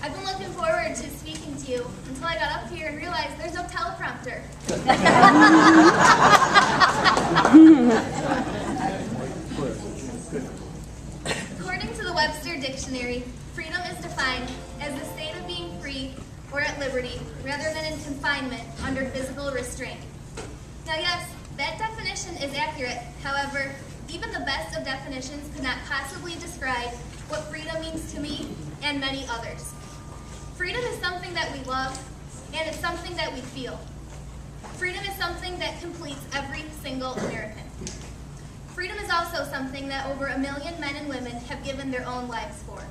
I've been looking forward to speaking to you until I got up here and realized there's no teleprompter. According to the Webster Dictionary, freedom is defined as the state of being free or at liberty rather than in confinement under physical restraint. Now yes, that definition is accurate. However, even the best of definitions could not possibly describe what freedom means to me and many others. Freedom is something that we love, and it's something that we feel. Freedom is something that completes every single American. Freedom is also something that over 1 million men and women have given their own lives for.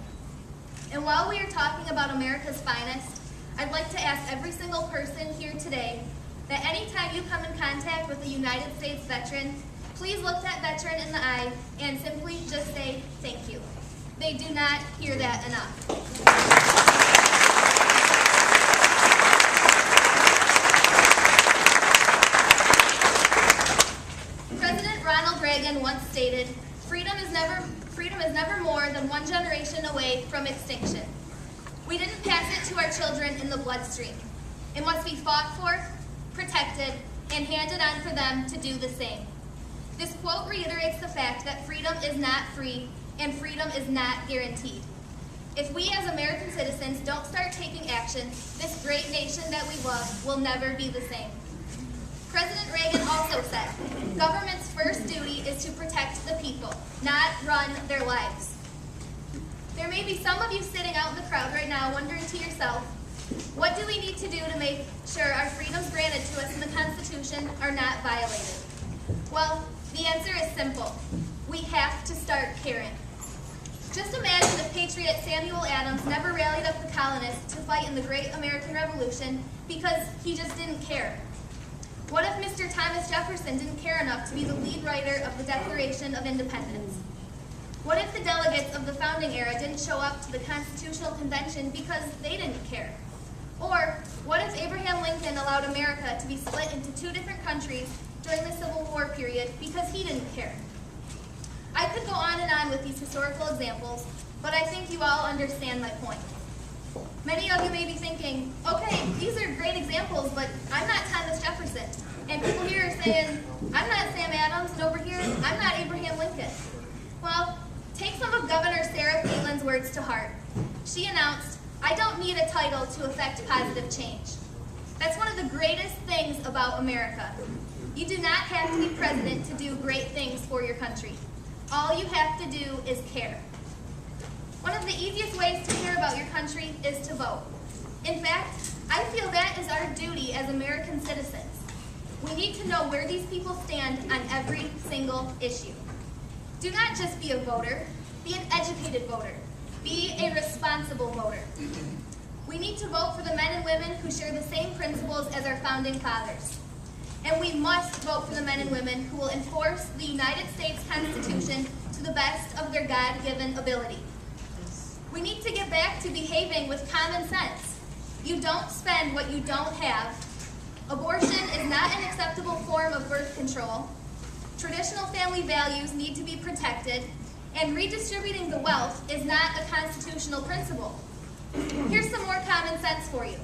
And while we are talking about America's finest, I'd like to ask every single person here today that anytime you come in contact with a United States veteran, please look that veteran in the eye and simply just say thank you. They do not hear that enough. President Ronald Reagan once stated, freedom is never more than one generation away from extinction. We didn't pass it to our children in the bloodstream. It must be fought for, protected, and handed on for them to do the same. This quote reiterates the fact that freedom is not free and freedom is not guaranteed. If we as American citizens don't start taking action, this great nation that we love will never be the same. President Reagan also said, government's first duty is to protect the people, not run their lives. There may be some of you sitting out in the crowd right now wondering to yourself, what do we need to do to make sure our freedoms granted to us in the Constitution are not violated? Well, the answer is simple. We have to start caring. Just imagine if Patriot Samuel Adams never rallied up the colonists to fight in the Great American Revolution because he just didn't care. What if Mr. Thomas Jefferson didn't care enough to be the lead writer of the Declaration of Independence? What if the delegates of the founding era didn't show up to the Constitutional Convention because they didn't care? Or what if Abraham Lincoln allowed America to be split into two different countries during the Civil War period because he didn't care? I could go on and on with these historical examples, but I think you all understand my point. Many of you may be thinking, okay, these are great examples, but I'm not Thomas Jefferson. And people here are saying, I'm not Sam Adams, and over here, I'm not Abraham Lincoln. Well, take some of Governor Sarah Palin's words to heart. She announced, I don't need a title to affect positive change. That's one of the greatest things about America. You do not have to be president to do great things for your country. All you have to do is care. One of the easiest ways to care about your country is to vote. In fact, I feel that is our duty as American citizens. We need to know where these people stand on every single issue. Do not just be a voter, be an educated voter. Be a responsible voter. We need to vote for the men and women who share the same principles as our founding fathers. And we must vote for the men and women who will enforce the United States Constitution to the best of their God-given ability. We need to get back to behaving with common sense. You don't spend what you don't have. Abortion is not an acceptable form of birth control. Traditional family values need to be protected, and redistributing the wealth is not a constitutional principle. Here's some more common sense for you.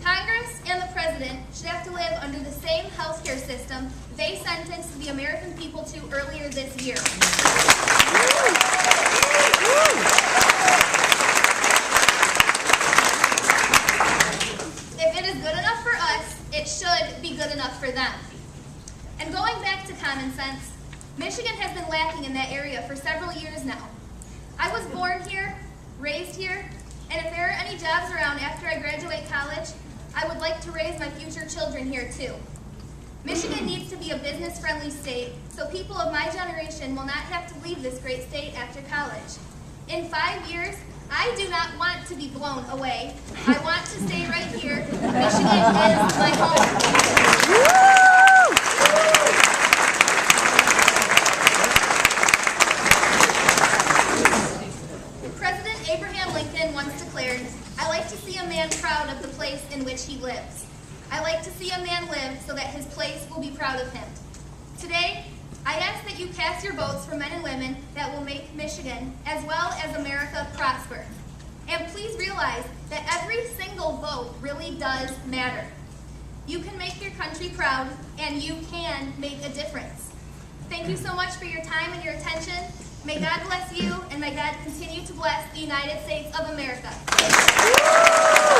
Congress and the President should have to live under the same healthcare system they sentenced the American people to earlier this year. If it is good enough for us, it should be good enough for them. And going back to common sense, Michigan has been lacking in that area for several years now. I was born here, raised here, and if there are any jobs around after I graduate college, I would like to raise my future children here too. Michigan needs to be a business-friendly state so people of my generation will not have to leave this great state after college. In 5 years, I do not want to be blown away. I want to stay right here. Michigan is my home. President Abraham Lincoln once declared, I like to see a man proud of the place in which he lives. I like to see a man live so that his place will be proud of him. Today, I ask that you cast your votes for men and women that will make Michigan, as well as America, prosper. And please realize that every single vote really does matter. You can make your country proud, and you can make a difference. Thank you so much for your time and your attention. May God bless you, and may God continue to bless the United States of America.